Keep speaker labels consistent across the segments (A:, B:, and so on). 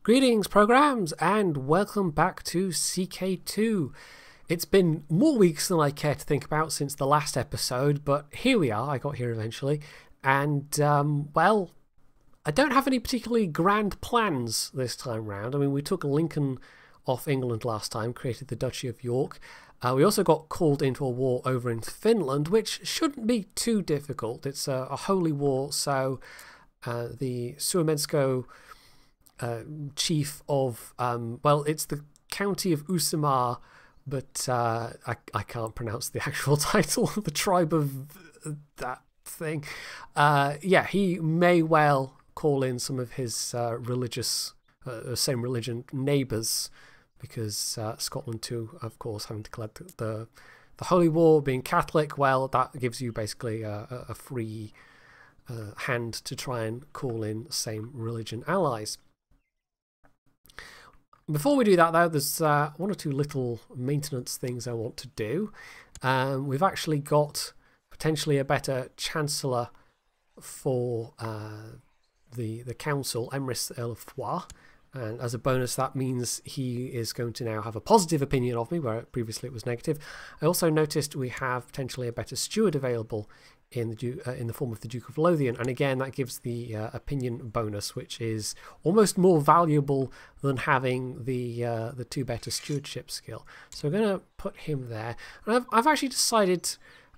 A: Greetings, programs, and welcome back to CK2. It's been more weeks than I care to think about since the last episode, but here we are. I got here eventually, and, well, I don't have any particularly grand plans this time round. I mean, we took Lincoln off England last time, created the Duchy of York. We also got called into a war over in Finland, which shouldn't be too difficult. It's a holy war, so the Suomensko chief of, well, it's the county of Uusimaa, but I can't pronounce the actual title of the tribe of that thing. Yeah, he may well call in some of his religious, same religion neighbours, because Scotland too, of course, having declared the Holy War, being Catholic, well, that gives you basically a free hand to try and call in same religion allies. Before we do that, though, there's one or two little maintenance things I want to do. We've actually got potentially a better Chancellor for the Council, Emrys Earl of Foix. And as a bonus, that means he is going to now have a positive opinion of me, where previously it was negative. I also noticed we have potentially a better steward available in the form of the Duke of Lothian, and again that gives the opinion bonus, which is almost more valuable than having the two better stewardship skill. So we're going to put him there, and I've actually decided.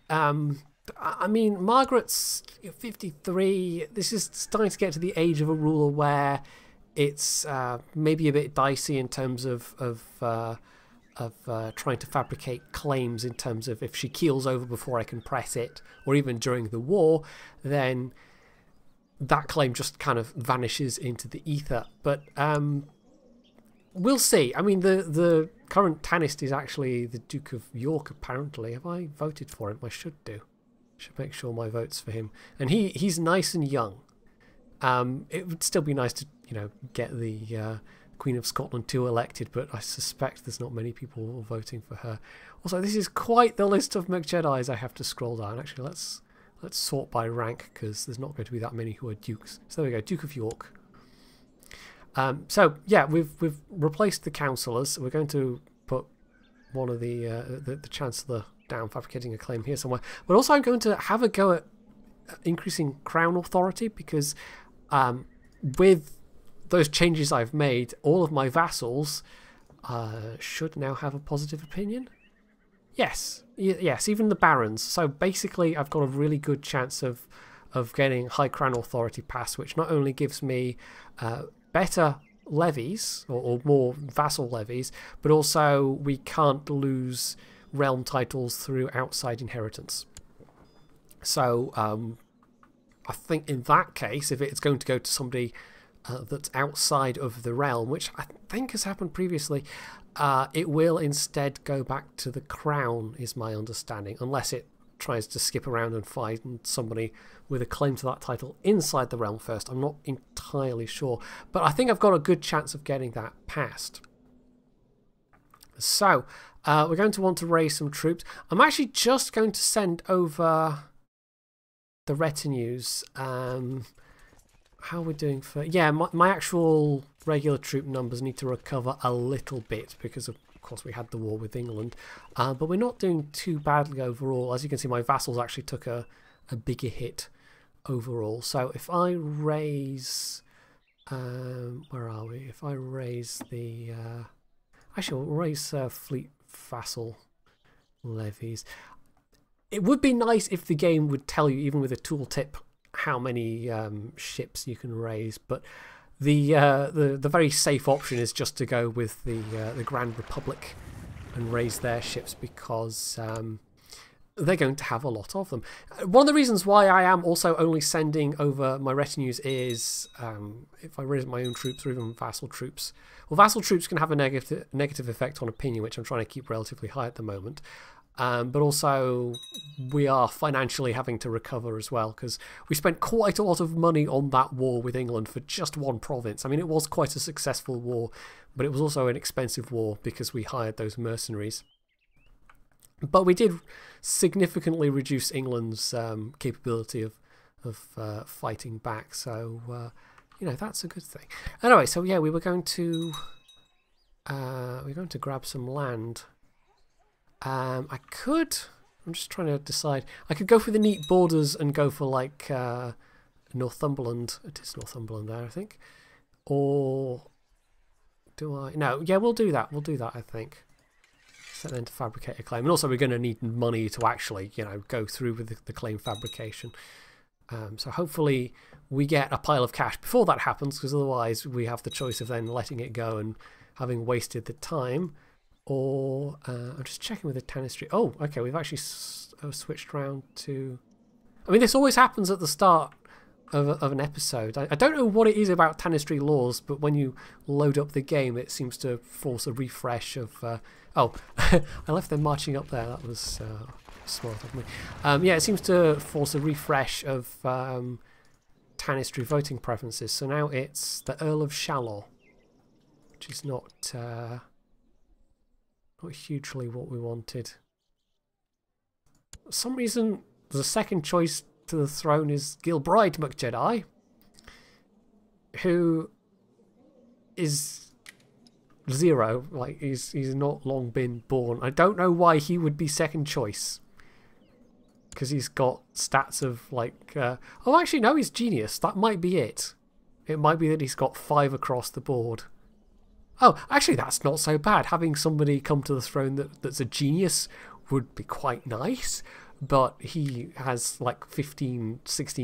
A: I mean, Margaret's 53. This is starting to get to the age of a ruler where it's maybe a bit dicey in terms of trying to fabricate claims in terms of if she keels over before I can press it, or even during the war, then that claim just kind of vanishes into the ether. But we'll see. I mean, the current Tanist is actually the Duke of York, apparently. Have I voted for him? I should do. Should make sure my vote's for him. And he's nice and young. It would still be nice to, get the Queen of Scotland 2 elected, but I suspect there's not many people voting for her. Also, this is quite the list of McJedis I have to scroll down. Actually, let's sort by rank, because there's not going to be that many who are dukes. So there we go, Duke of York. So yeah, we've replaced the councillors. We're going to put one of the Chancellor down, fabricating a claim here somewhere. But also, I'm going to have a go at increasing crown authority, because with those changes I've made, all of my vassals should now have a positive opinion. Yes, even the barons. So basically, I've got a really good chance of getting high crown authority passed, which not only gives me better levies or more vassal levies, but also we can't lose realm titles through outside inheritance. So I think in that case, if it's going to go to somebody that's outside of the realm, which I think has happened previously, it will instead go back to the crown, is my understanding, unless it tries to skip around and find somebody with a claim to that title inside the realm first. I'm not entirely sure, but I think I've got a good chance of getting that passed. So we're going to want to raise some troops. I'm actually just going to send over the retinues. How are we doing for... Yeah, my actual regular troop numbers need to recover a little bit, because of course we had the war with England. But we're not doing too badly overall. As you can see, my vassals actually took a bigger hit overall. So if I raise... where are we? If I raise the... actually, we'll raise fleet vassal levies. It would be nice if the game would tell you, even with a tooltip, how many ships you can raise, but the very safe option is just to go with the Grand Republic and raise their ships, because they're going to have a lot of them. One of the reasons why I am also only sending over my retinues is if I raise my own troops or even vassal troops. Well, vassal troops can have a negative effect on opinion, which I'm trying to keep relatively high at the moment. But also, we are financially having to recover as well, because we spent quite a lot of money on that war with England for just one province. I mean, it was quite a successful war, but it was also an expensive war because we hired those mercenaries. But we did significantly reduce England's capability of fighting back. So, you know, that's a good thing. Anyway, so yeah, we were going to grab some land. I'm just trying to decide. I could go for the neat borders and go for like Northumberland. It is Northumberland there, I think. Or do I? No, yeah, we'll do that. We'll do that, I think. Set then to fabricate a claim. And also we're going to need money to actually, you know, go through with the claim fabrication. So hopefully we get a pile of cash before that happens, because otherwise we have the choice of then letting it go and having wasted the time. Or I'm just checking with the tanistry. Oh, okay, we've actually switched around to... I mean, this always happens at the start of an episode. I don't know what it is about tanistry laws, but when you load up the game, it seems to force a refresh of... oh, I left them marching up there. That was smart of me. Yeah, it seems to force a refresh of tanistry voting preferences. So now it's the Earl of Shallow, which is not hugely what we wanted. For some reason, the second choice to the throne is Gilbride McJedi, who is 0. Like, he's not long been born. I don't know why he would be second choice, because he's got stats of like oh, actually no, he's genius. That might be it. It might be that he's got 5 across the board. Oh, actually that's not so bad. Having somebody come to the throne that's a genius would be quite nice, but he has like 16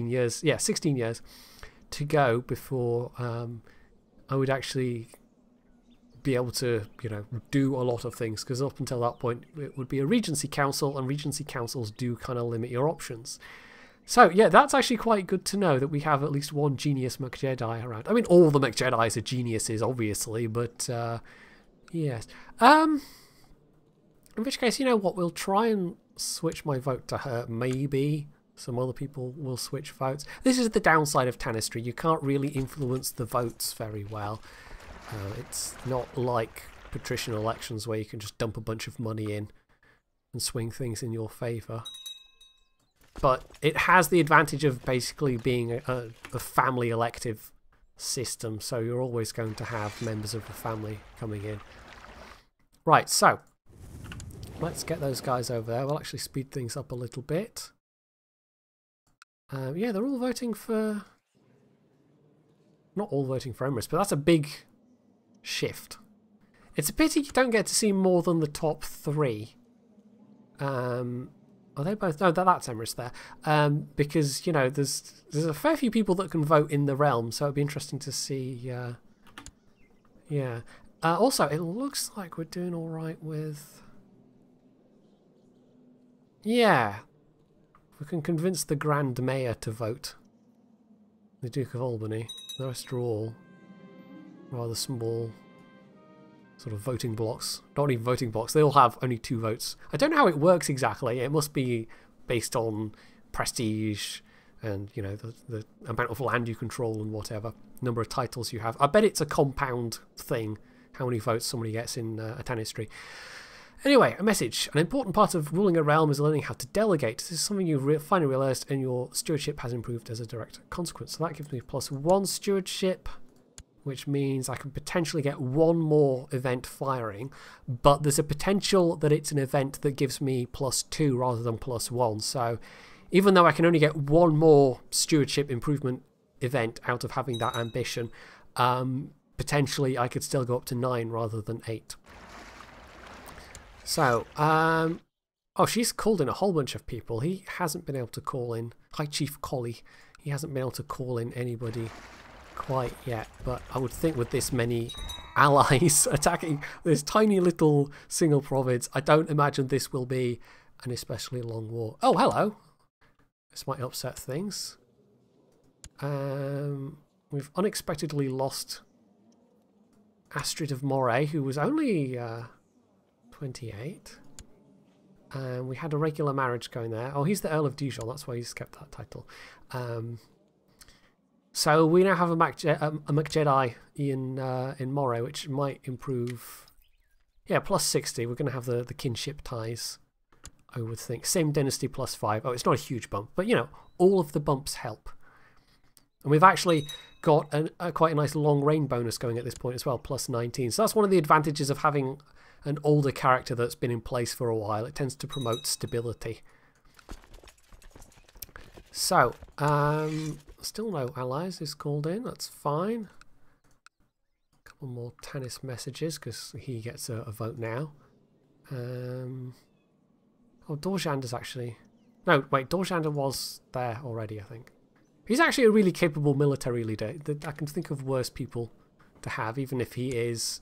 A: years, yeah, 16 years to go before I would actually be able to, you know, do a lot of things, because up until that point it would be a Regency Council, and Regency Councils do kind of limit your options. So yeah, that's actually quite good to know that we have at least one genius McJedi around. I mean, all the McJedis are geniuses, obviously, but yes. In which case, you know what, we'll try and switch my vote to her. Maybe some other people will switch votes. This is the downside of tanistry. You can't really influence the votes very well. It's not like patrician elections where you can just dump a bunch of money in and swing things in your favour. But it has the advantage of basically being a family elective system, so you're always going to have members of the family coming in. Right, so let's get those guys over there. We'll actually speed things up a little bit. Yeah, they're all voting for... Not all voting for Emrys, but that's a big shift. It's a pity you don't get to see more than the top 3. Are they both? No, that's Emrys there. Because, you know, there's a fair few people that can vote in the realm, so it'd be interesting to see. Yeah. Also, it looks like we're doing all right with... Yeah. We can convince the Grand Mayor to vote. The Duke of Albany. The rest are all rather small sort of voting blocks. Not even voting blocks. They all have only 2 votes. I don't know how it works exactly. It must be based on prestige and, you know, the amount of land you control and whatever. Number of titles you have. I bet it's a compound thing, how many votes somebody gets in a tanistry. Anyway, a message. An important part of ruling a realm is learning how to delegate. This is something you've finally realised, and your stewardship has improved as a direct consequence. So that gives me +1 stewardship, which means I can potentially get 1 more event firing, but there's a potential that it's an event that gives me +2 rather than +1. So even though I can only get 1 more stewardship improvement event out of having that ambition, potentially I could still go up to 9 rather than 8. So, oh, she's called in a whole bunch of people. He hasn't been able to call in. High Chief Collie. He hasn't been able to call in anybody quite yet, but I would think with this many allies attacking this tiny little single province, I don't imagine this will be an especially long war. Oh, hello. This might upset things. We've unexpectedly lost Astrid of Moray, who was only 28. And we had a regular marriage going there. Oh, he's the Earl of Dijon, that's why he's kept that title. So we now have a McJedi in Moray, which might improve. Yeah, +60. We're going to have the kinship ties, I would think. Same dynasty +5. Oh, it's not a huge bump, but you know, all of the bumps help. And we've actually got quite a nice long reign bonus going at this point as well, plus 19. So that's one of the advantages of having an older character that's been in place for a while. It tends to promote stability. So, still no allies is called in. That's fine. A couple more tennis messages because he gets a vote now. Oh, Dorjander's actually... No, wait, Dorjander was there already, I think. He's actually a really capable military leader. I can think of worse people to have, even if he is...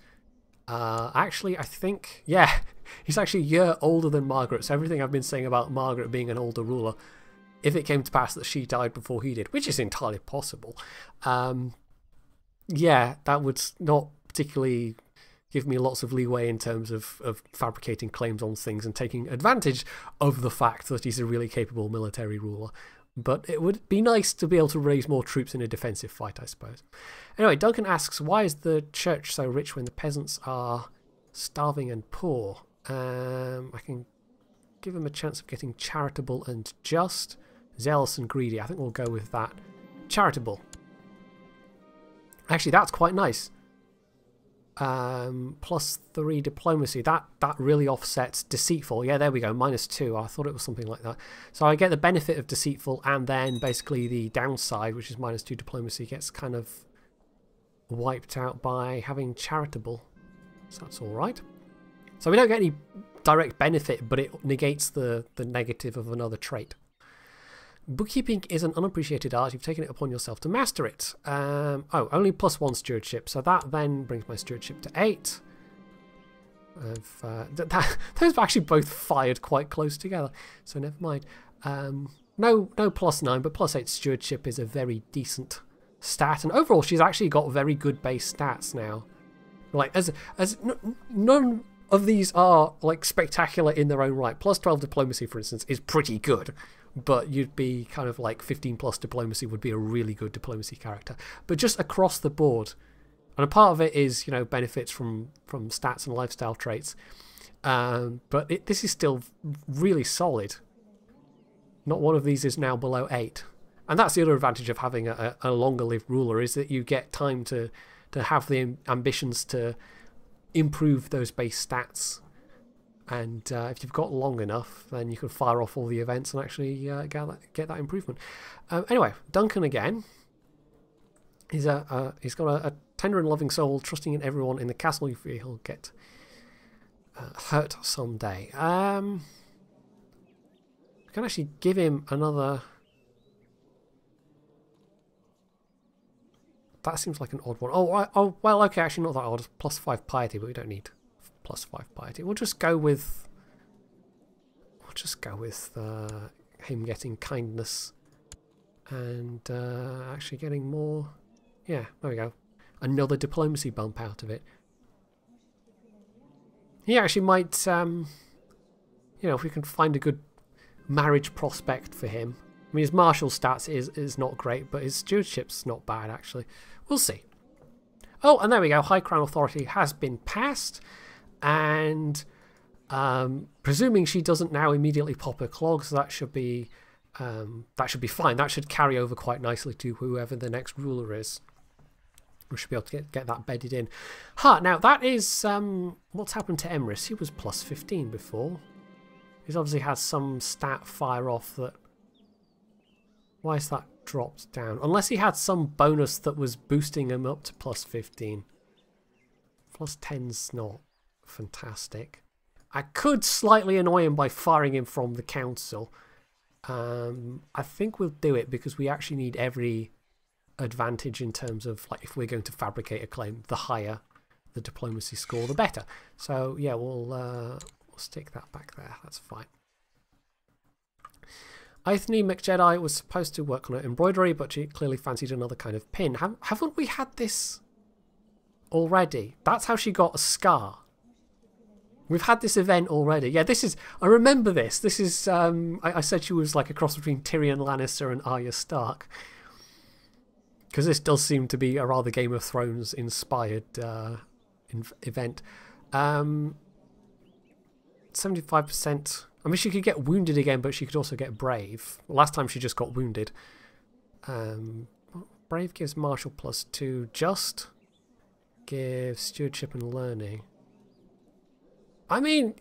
A: actually, I think... Yeah, he's actually a year older than Margaret, so everything I've been saying about Margaret being an older ruler, if it came to pass that she died before he did, which is entirely possible, yeah, that would not particularly give me lots of leeway in terms of fabricating claims on things and taking advantage of the fact that he's a really capable military ruler. But it would be nice to be able to raise more troops in a defensive fight, I suppose. Anyway, Duncan asks, why is the church so rich when the peasants are starving and poor? I can give him a chance of getting charitable and just. Zealous and greedy. I think we'll go with that. Charitable. Actually, that's quite nice. Plus 3 diplomacy. That really offsets deceitful. Yeah, there we go. -2. I thought it was something like that. So I get the benefit of deceitful, and then basically the downside, which is -2 diplomacy, gets kind of wiped out by having charitable. So that's all right. So we don't get any direct benefit, but it negates the negative of another trait. Bookkeeping is an unappreciated art. You've taken it upon yourself to master it. Oh, only +1 stewardship. So that then brings my stewardship to 8. Those were actually both fired quite close together. So never mind. No +9, but +8 stewardship is a very decent stat. And overall, she's actually got very good base stats now. Like, none of these are like spectacular in their own right. +12 diplomacy, for instance, is pretty good. But you'd be kind of like 15+ diplomacy would be a really good diplomacy character. But just across the board, and a part of it is, you know, benefits from stats and lifestyle traits. But this is still really solid. Not one of these is now below 8. And that's the other advantage of having a longer-lived ruler, is that you get time to have the ambitions to improve those base stats. And if you've got long enough, then you can fire off all the events and actually get that improvement. Anyway, Duncan again. He's got a tender and loving soul, trusting in everyone in the castle. You feel he'll get hurt someday. I can actually give him another... That seems like an odd one. Oh, well, okay, actually not that odd. +5 piety, but we don't need +5 piety. We'll just go with him getting kindness and actually getting more. Yeah, there we go. Another diplomacy bump out of it. He actually might, you know, if we can find a good marriage prospect for him. I mean, his martial stats is not great, but his stewardship's not bad, actually. We'll see. Oh, and there we go. High Crown Authority has been passed. And presuming she doesn't now immediately pop her clogs, that should be fine. That should carry over quite nicely to whoever the next ruler is. We should be able to get that bedded in. Now that is what's happened to Emrys. He was +15 before. He's obviously had some stat fire off that. Why is that dropped down? Unless he had some bonus that was boosting him up to +15. +10's not fantastic. I could slightly annoy him by firing him from the council. I think we'll do it because we actually need every advantage in terms of, like, if we're going to fabricate a claim, the higher the diplomacy score, the better. So yeah, we'll stick that back there. That's fine. Ithne McJedi was supposed to work on her embroidery, but she clearly fancied another kind of pin. Haven't we had this already? That's how she got a scar. We've had this event already. Yeah, this is... I remember this. This is... I said she was like a cross between Tyrion Lannister and Arya Stark. Because this does seem to be a rather Game of Thrones inspired event. 75%... I mean, she could get wounded again, but she could also get brave. Last time she just got wounded. Brave gives martial +2. Just gives stewardship and learning. I mean,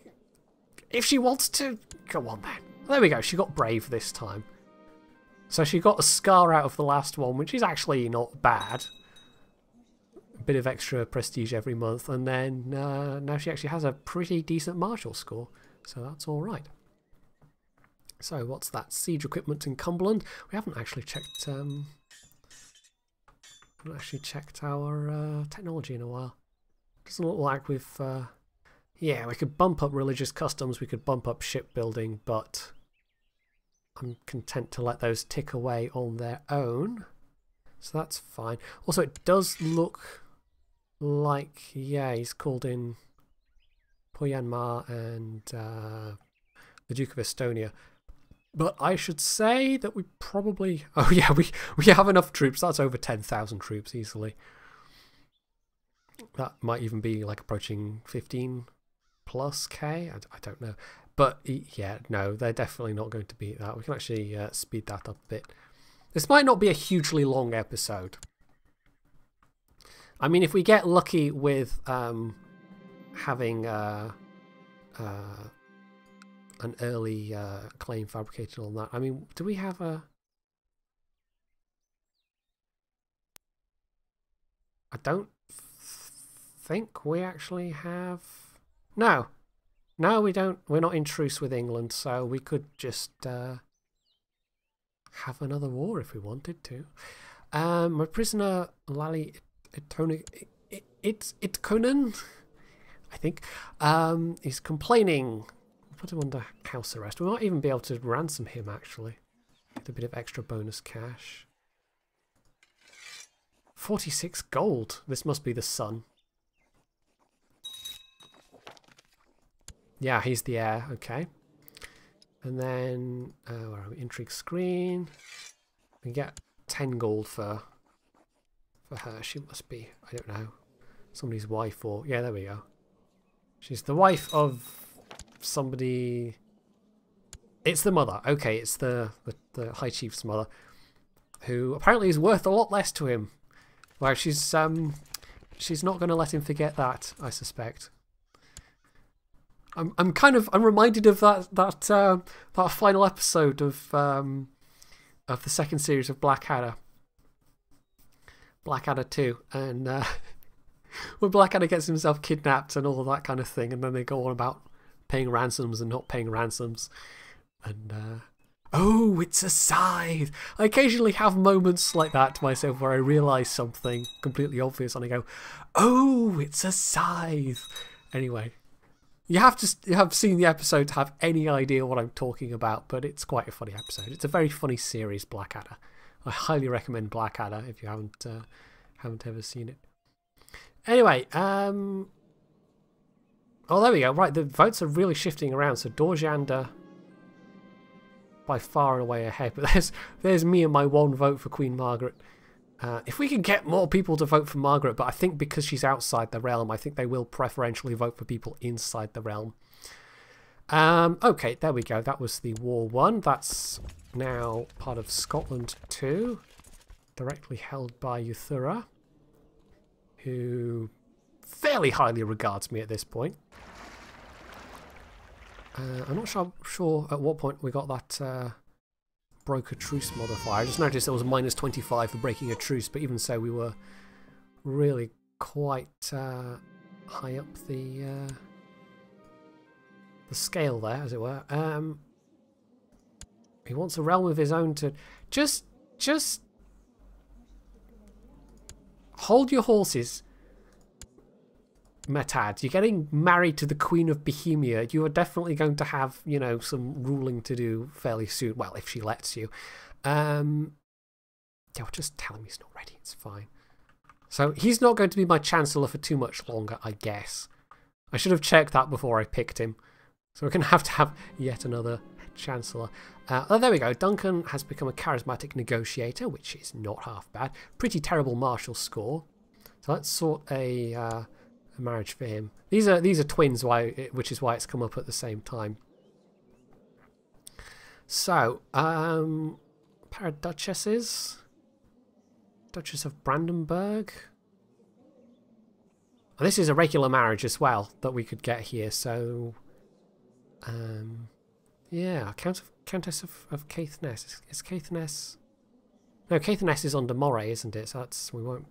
A: if she wants to, go on then. There we go. She got brave this time. So she got a scar out of the last one, which is actually not bad. A bit of extra prestige every month, and then now she actually has a pretty decent martial score, so that's all right. So what's that? Siege equipment in Cumberland. We haven't actually checked. Our technology in a while. Doesn't look like we've. Yeah, we could bump up religious customs. We could bump up shipbuilding, but I'm content to let those tick away on their own. So that's fine. Also, it does look like, yeah, he's called in Poyanmar and the Duke of Estonia. But I should say that we probably... Oh yeah, we have enough troops. That's over 10,000 troops easily. That might even be like approaching 15 plus K. I don't know. But yeah, no, they're definitely not going to beat that. We can actually speed that up a bit. This might not be a hugely long episode. I mean, if we get lucky with having an early claim fabricated on that. I mean, do we have a... I don't think we actually have... No, we don't. We're not in truce with England, so we could just have another war if we wanted to. My prisoner, Lally Itkonen, I think, is complaining. Put him under house arrest. We might even be able to ransom him, actually. Get a bit of extra bonus cash. 46 gold. This must be the son. Yeah, he's the heir. Okay. And then, where are we? Intrigue screen. We get 10 gold for her. She must be, I don't know, somebody's wife or... Yeah, there we go. She's the wife of somebody... It's the mother. Okay, it's the High Chief's mother, who apparently is worth a lot less to him. Well, she's not going to let him forget that, I suspect. I'm reminded of that final episode of the second series of Blackadder 2, and when Blackadder gets himself kidnapped and all that kind of thing, and then they go on about paying ransoms and not paying ransoms, and oh, it's a scythe. I occasionally have moments like that to myself where I realise something completely obvious and I go, oh, it's a scythe. Anyway. You have to have seen the episode to have any idea what I'm talking about, but it's quite a funny episode. It's a very funny series, Blackadder. I highly recommend Blackadder if you haven't ever seen it. Anyway, oh, there we go. Right, the votes are really shifting around. So Dorjander by far and away ahead, but there's me and my one vote for Queen Margaret. If we can get more people to vote for Margaret, but I think because she's outside the realm, I think they will preferentially vote for people inside the realm. Okay, there we go. That was the War 1. That's now part of Scotland 2, directly held by Euthura, who fairly highly regards me at this point. I'm not sure at what point we got that... broke a truce modifier. I just noticed it was -25 for breaking a truce, but even so we were really quite high up the scale there, as it were. He wants a realm of his own to... Just hold your horses, Metad. You're getting married to the Queen of Bohemia. You are definitely going to have, you know, some ruling to do fairly soon. Well, if she lets you. Yeah, well, just tell him he's not ready. It's fine. So he's not going to be my Chancellor for too much longer, I guess. I should have checked that before I picked him. So we're going to have yet another Chancellor. Oh, there we go. Duncan has become a charismatic negotiator, which is not half bad. Pretty terrible martial score. So let's sort a marriage for him. These are twins, which is why it's come up at the same time. So, pair of duchesses. Duchess of Brandenburg. And this is a regular marriage as well that we could get here, so yeah, Countess of Caithness. Is Caithness? No, Caithness is under Moray, isn't it? So that's, we won't.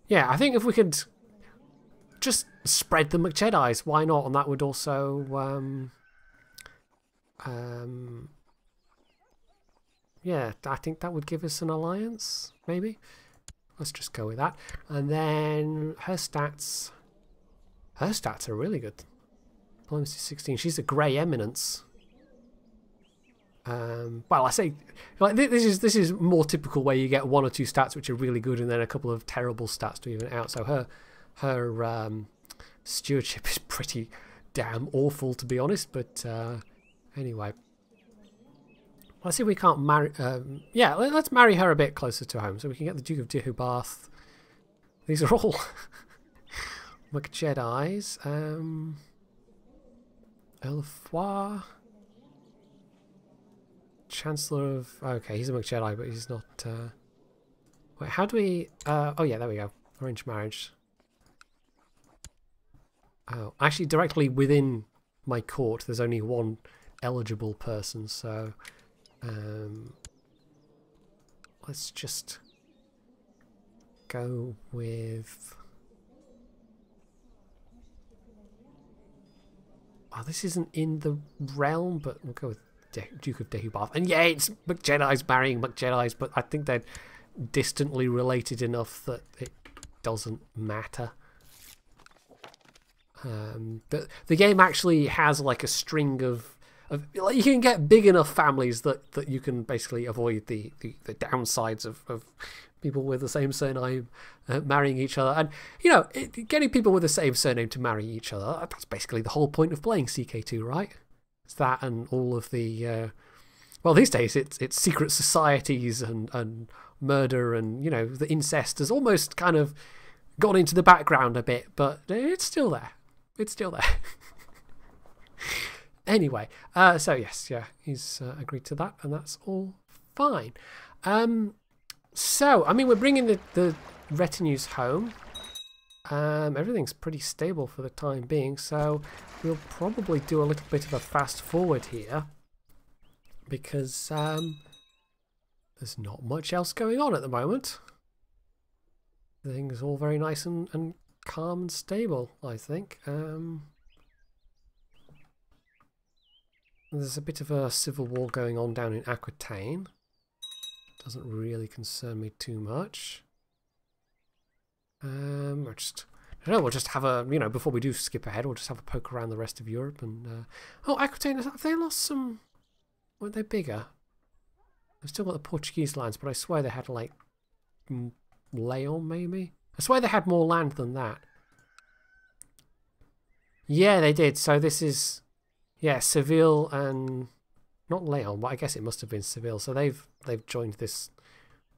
A: Yeah, I think if we could just spread the McJedis, why not? And that would also yeah, I think that would give us an alliance, maybe. Let's just go with that. And then her stats are really good. Diplomacy 16. She's a grey eminence. Well, I say, like, this is more typical, where you get one or two stats which are really good and then a couple of terrible stats to even it out. So her stewardship is pretty damn awful, to be honest. But anyway, let's see if we can't marry. Yeah, let's marry her a bit closer to home, so we can get the Duke of Deheubarth. These are all McJedis. Earl of Foix. Chancellor of... Okay, he's a McJedi, but he's not... Wait, how do we... oh yeah, there we go. Arranged marriage. Oh, actually, directly within my court, there's only one eligible person, so... let's just go with... Oh, this isn't in the realm, but we'll go with Duke of Deheubarth. And yeah, it's McJedi's marrying McJedi's, but I think they're distantly related enough that it doesn't matter. The game actually has like a string of like, you can get big enough families that you can basically avoid the downsides of people with the same surname marrying each other. And, you know, getting people with the same surname to marry each other, that's basically the whole point of playing CK2, right? It's that and all of the... well, these days it's secret societies and murder and, you know, the incest has almost kind of gone into the background a bit, but it's still there. It's still there. Anyway, so yes, yeah, he's agreed to that, and that's all fine. So, I mean, we're bringing the retinues home. Everything's pretty stable for the time being, so we'll probably do a little bit of a fast forward here, because there's not much else going on at the moment. Everything's all very nice and calm and stable, I think. There's a bit of a civil war going on down in Aquitaine. Doesn't really concern me too much. I don't know, we'll just have a, you know, before we do skip ahead, we'll just have a poke around the rest of Europe. And oh, Aquitaine, have they lost some... Weren't they bigger? They've still got the Portuguese lands, but I swear they had, like, Leon, maybe? I swear they had more land than that. Yeah, they did. So this is... Yeah, Seville and... Not Leon, but I guess it must have been Seville. So they've joined this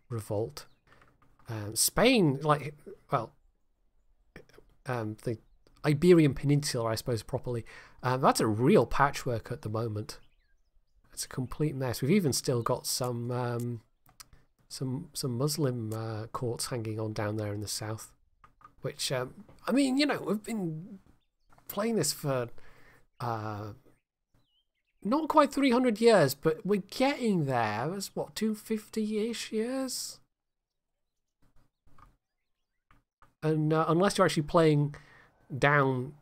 A: revolt. Spain, like... Well... the Iberian Peninsula, I suppose, properly. That's a real patchwork at the moment. It's a complete mess. We've even still got some Muslim courts hanging on down there in the south. Which, I mean, you know, we've been playing this for not quite 300 years, but we're getting there. It was, what, 250-ish years? And unless you're actually playing down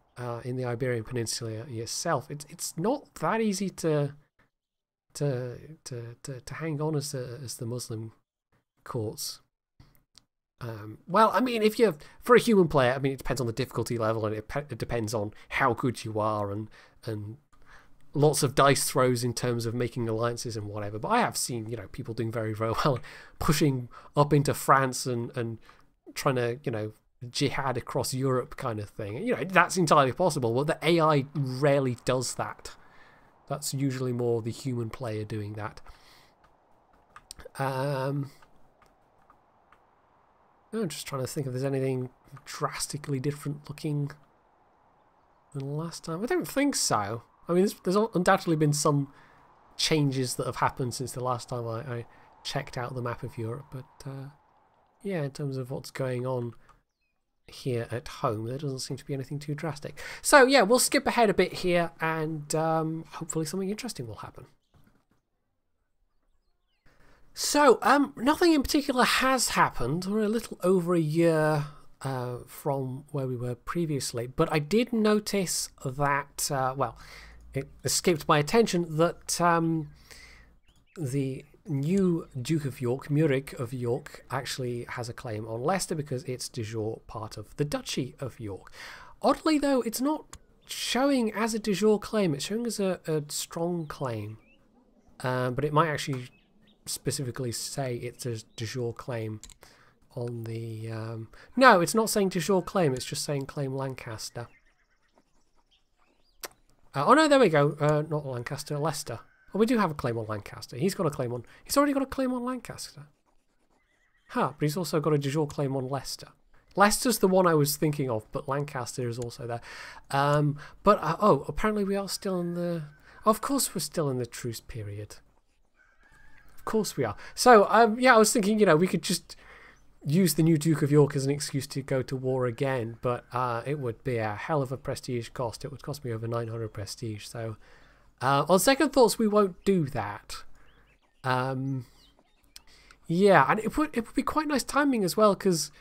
A: in the Iberian Peninsula yourself, it's not that easy to hang on as the Muslim courts. Well, I mean, if you're for a human player, I mean, it depends on the difficulty level, and it depends on how good you are, and lots of dice throws in terms of making alliances and whatever. But I have seen, you know, people doing very, very well, pushing up into France and trying to, you know, jihad across Europe kind of thing. You know, that's entirely possible, but the AI rarely does that. That's usually more the human player doing that. I'm just trying to think if there's anything drastically different looking than last time. I don't think so. I mean, there's undoubtedly been some changes that have happened since the last time I checked out the map of Europe, but yeah, in terms of what's going on here at home, there doesn't seem to be anything too drastic. So yeah, we'll skip ahead a bit here, and hopefully something interesting will happen. So nothing in particular has happened. We're a little over a year from where we were previously, but I did notice that well, it escaped my attention that the new Duke of York, Murik of York, actually has a claim on Leicester because it's de jure part of the Duchy of York. Oddly though, it's not showing as a de jure claim, it's showing as a strong claim, but it might actually specifically say it's a de jure claim on the no, it's not saying de jure claim, it's just saying claim Lancaster. Oh no, there we go. Not Lancaster, Leicester. Oh, we do have a claim on Lancaster. He's got a claim on... He's already got a claim on Lancaster. Huh, but he's also got a de jure claim on Leicester. Leicester's the one I was thinking of, but Lancaster is also there. Oh, apparently we are still in the... Of course we're still in the truce period. Of course we are. So, yeah, I was thinking, you know, we could just use the new Duke of York as an excuse to go to war again, but it would be a hell of a prestige cost. It would cost me over 900 prestige, so... on second thoughts, we won't do that. Yeah, and it would be quite nice timing as well, because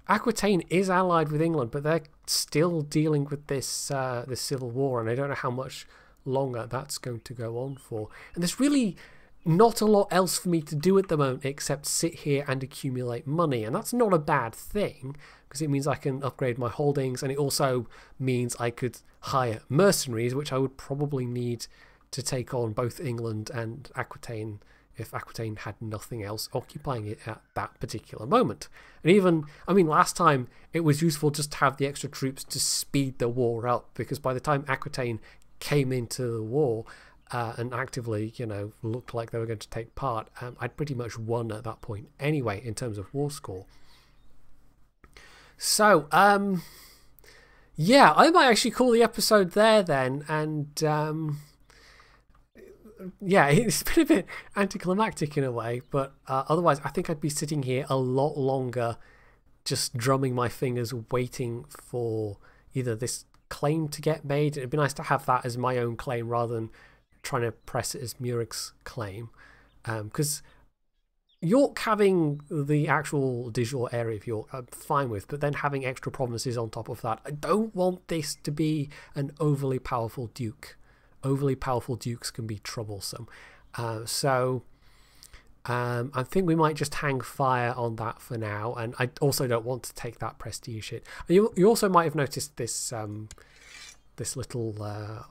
A: Aquitaine is allied with England, but they're still dealing with this this civil war, and I don't know how much longer that's going to go on for. And there's really not a lot else for me to do at the moment except sit here and accumulate money, and that's not a bad thing, because it means I can upgrade my holdings, and it also means I could hire mercenaries, which I would probably need to take on both England and Aquitaine if Aquitaine had nothing else occupying it at that particular moment. And even, I mean, last time it was useful just to have the extra troops to speed the war up, because by the time Aquitaine came into the war and actively, you know, looked like they were going to take part, I'd pretty much won at that point anyway in terms of war score. So, yeah, I might actually call the episode there then, and... yeah, it's been a bit anticlimactic in a way, but otherwise I think I'd be sitting here a lot longer just drumming my fingers waiting for either this claim to get made. It'd be nice to have that as my own claim rather than trying to press it as Murik's claim, because York having the actual de jure area of York I'm fine with, but then having extra provinces on top of that, I don't want this to be an overly powerful duke. Overly powerful dukes can be troublesome. So I think we might just hang fire on that for now. And I also don't want to take that prestige hit. You also might have noticed this this little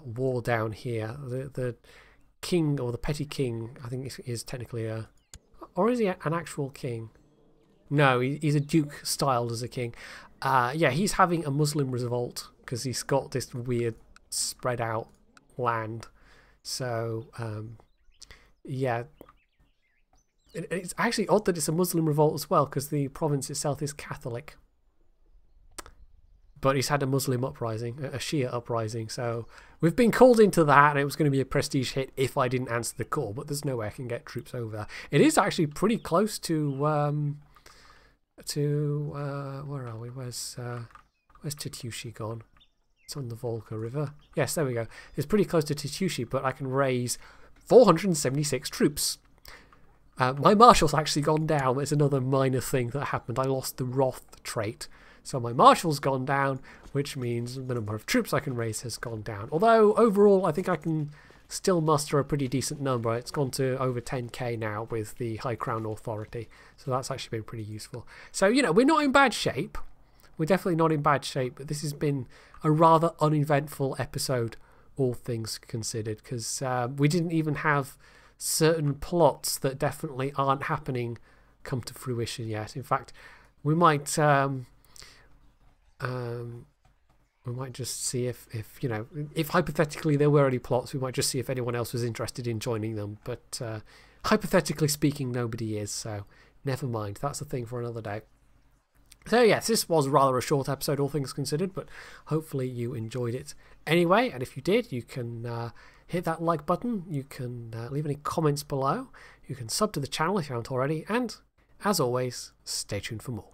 A: war down here. The king, or the petty king, I think is technically a... Or is he an actual king? No, he's a duke styled as a king. Yeah, he's having a Muslim revolt because he's got this weird spread out land. So yeah, it's actually odd that it's a Muslim revolt as well, because the province itself is Catholic, but he's had a Muslim uprising, a Shia uprising, so we've been called into that, and it was going to be a prestige hit if I didn't answer the call, but there's no way I can get troops over. It is actually pretty close to where are we? Where's Tatushi gone? It's on the Volga River. Yes, there we go. It's pretty close to Tatushi, but I can raise 476 troops. My marshal's actually gone down. It's another minor thing that happened. I lost the Roth trait. So my marshal's gone down, which means the number of troops I can raise has gone down. Although, overall, I think I can still muster a pretty decent number. It's gone to over 10k now with the High Crown Authority. So that's actually been pretty useful. So, you know, we're not in bad shape. We're definitely not in bad shape, but this has been a rather uneventful episode, all things considered, because we didn't even have certain plots that definitely aren't happening come to fruition yet. In fact, we might just see if you know, if hypothetically there were any plots, we might just see if anyone else was interested in joining them. But hypothetically speaking, nobody is, so never mind. That's a thing for another day. So yes, this was rather a short episode, all things considered, but hopefully you enjoyed it anyway. And if you did, you can hit that like button. You can leave any comments below. You can sub to the channel if you haven't already. And as always, stay tuned for more.